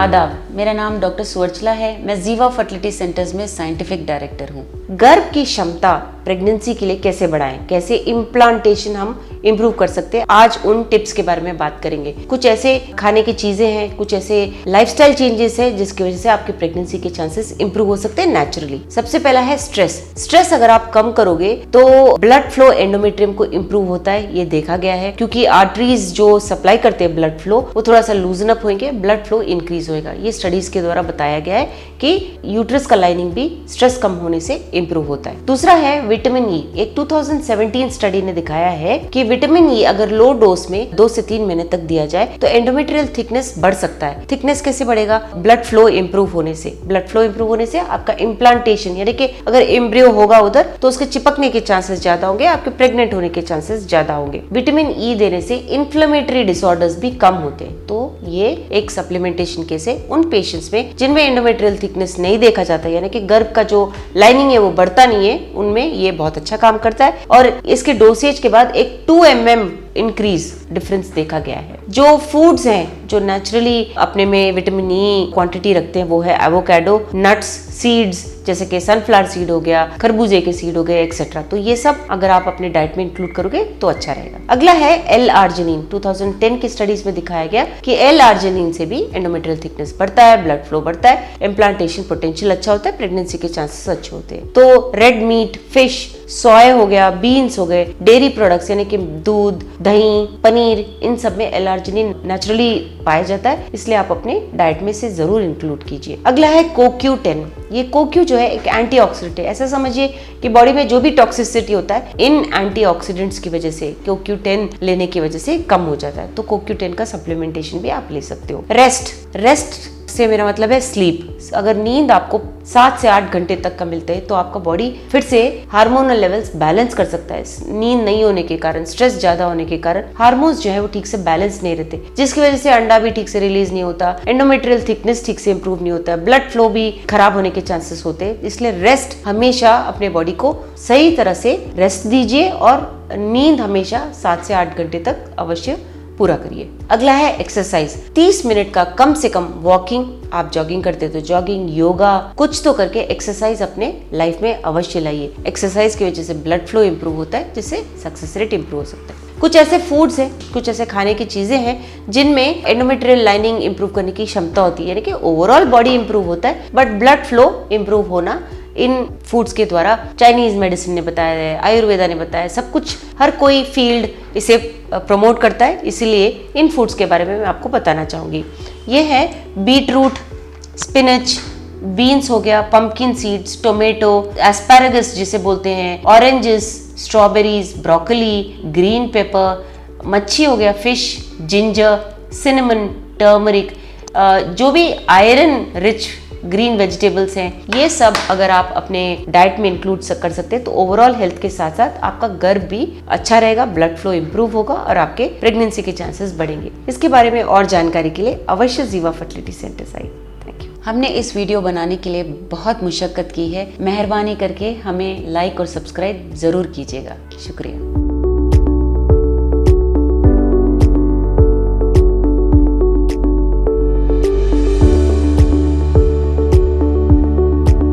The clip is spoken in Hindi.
आदाब, मेरा नाम डॉक्टर सुवर्चला है। मैं जीवा फर्टिलिटी सेंटर्स में साइंटिफिक डायरेक्टर हूँ। गर्भ की क्षमता प्रेगनेंसी के लिए कैसे बढ़ाएं, कैसे इम्प्लांटेशन हम इम्प्रूव कर सकते हैं, आज उन टिप्स के बारे में बात करेंगे। कुछ ऐसे खाने की चीजें हैं, कुछ ऐसे लाइफस्टाइल चेंजेस है जिसकी वजह से आपकी प्रेगनेंसी के चांसेस इम्प्रूव हो सकते हैं नेचुरली। सबसे पहला है स्ट्रेस अगर आप कम करोगे तो ब्लड फ्लो एंडोमेट्रियम को इम्प्रूव होता है, ये देखा गया है। क्योंकि आर्टरीज जो सप्लाई करते हैं ब्लड फ्लो वो थोड़ा सा लूजन अप होंगे, ब्लड फ्लो इंक्रीज होएगा। ये स्टडीज के द्वारा बताया गया है कि यूट्रस का लाइनिंग भी स्ट्रेस कम होने से इम्प्रूव होता है। दूसरा है विटामिन ई। एक 2017 स्टडी ने दिखाया है कि विटामिन ई अगर लो डोज में 2 से 3 महीने तक दिया जाए तो एंडोमेट्रियल थिकनेस बढ़ सकता है। थिकनेस कैसे बढ़ेगा? ब्लड फ्लो इंप्रूव होने से। ब्लड फ्लो इंप्रूव होने से आपका इम्प्लांटेशन यानी कि अगर एम्ब्रियो होगा उधर तो उसके चिपकने के चांसेस ज्यादा होंगे, आपके प्रेग्नेंट होने के चांसेस ज्यादा होंगे। विटामिन ई देने से इन्फ्लेमेटरी डिसऑर्डर्स भी कम होते हैं। तो ये एक सप्लीमेंटेशन केस है उन पेशेंट्स में जिनमें एंडोमेट्रियल थिकनेस नहीं देखा जाता, यानी कि गर्भ का जो लाइनिंग है वो बढ़ता नहीं है, उनमें ये बहुत अच्छा काम करता है। और इसके डोसेज के बाद एक 2 mm इंक्रीज डिफरेंस देखा गया है। जो फूड्स हैं जो नेचुरली अपने में विटामिन ई क्वांटिटी रखते हैं वो है एवोकाडो, नट्स, सीड्स जैसे कि सनफ्लावर सीड हो गया, खरबूजे के सीड हो गए एक्सेट्रा। तो ये सब अगर आप अपने डाइट में इंक्लूड करोगे तो अच्छा रहेगा। अगला है L-आर्जिनिन। 2010 की स्टडीज में दिखाया गया कि L-आर्जिनिन से भी एंडोमेट्रियल थिकनेस बढ़ता है, ब्लड फ्लो बढ़ता है, इम्प्लांटेशन पोटेंशियल अच्छा होता है, प्रेगनेंसी के चांसेस अच्छे होते हैं। तो रेड मीट, फिश, सोया हो गया, बीन्स हो गए, डेयरी प्रोडक्ट्स यानी कि दूध, दही, पनीर, इन सब में L-आर्जिनिन नेचुरली पाया जाता है, इसलिए आप अपने डाइट में से जरूर इंक्लूड कीजिए। अगला है CoQ10। ये CoQ जो है एक एंटीऑक्सीडेंट है। ऐसा समझिए कि बॉडी में जो भी टॉक्सिसिटी होता है इन एंटीऑक्सीडेंट्स की वजह से, CoQ10 लेने की वजह से कम हो जाता है। तो CoQ10 का सप्लीमेंटेशन भी आप ले सकते हो। रेस्ट से मेरा मतलब है स्लीप। अगर नींद आपको 7 से 8 घंटे तक का मिलते हैं तो आपका बॉडी फिर से हार्मोनल लेवल्स बैलेंस कर सकता है। नींद नहीं होने के कारण, स्ट्रेस ज्यादा होने के कारण हार्मोन्स जो है वो ठीक से बैलेंस नहीं रहते, जिसकी वजह से अंडा भी ठीक से रिलीज नहीं होता, एंडोमेट्रियल थिकनेस ठीक से इंप्रूव नहीं होता, ब्लड फ्लो भी खराब होने के चांसेस होते हैं। इसलिए रेस्ट, हमेशा अपने बॉडी को सही तरह से रेस्ट दीजिए और नींद हमेशा 7 से 8 घंटे तक अवश्य पूरा करिए। अगला है एक्सरसाइज। 30 मिनट का कम से कम वॉकिंग, आप जॉगिंग करते हो तो जॉगिंग, योगा, कुछ तो करके एक्सरसाइज अपने लाइफ में अवश्य लाइए। एक्सरसाइज की वजह से ब्लड फ्लो इंप्रूव होता है, जिससे सक्सेस रेट इंप्रूव हो सकता है। कुछ ऐसे फूड्स हैं, कुछ ऐसे खाने की चीजें हैं जिनमें एंडोमेट्रियल लाइनिंग इंप्रूव करने की क्षमता होती है, यानी कि ओवरऑल बॉडी इंप्रूव होता है बट ब्लड फ्लो इंप्रूव होना इन फूड्स के द्वारा, चाइनीज मेडिसिन ने बताया है, आयुर्वेदा ने बताया है, सब कुछ, हर कोई फील्ड इसे प्रमोट करता है। इसीलिए इन फूड्स के बारे में मैं आपको बताना चाहूँगी। ये है बीट रूट, स्पिनच, बीन्स हो गया, पंपकिन सीड्स, टोमेटो, एस्पैरागस जिसे बोलते हैं, oranges, strawberries, broccoli, green pepper, मच्छी हो गया, फिश, जिंजर, सिनेमन, टर्मरिक, जो भी आयरन रिच ग्रीन वेजिटेबल्स हैं, ये सब अगर आप अपने डाइट में इंक्लूड कर सकते हैं तो ओवरऑल हेल्थ के साथ साथ आपका गर्भ भी अच्छा रहेगा, ब्लड फ्लो इंप्रूव होगा और आपके प्रेगनेंसी के चांसेस बढ़ेंगे। इसके बारे में और जानकारी के लिए अवश्य जीवा फर्टिलिटी सेंटर्स आइए। Thank you. हमने इस वीडियो बनाने के लिए बहुत मुशक्कत की है। मेहरबानी करके हमें लाइक और सब्सक्राइब जरूर कीजिएगा। शुक्रिया।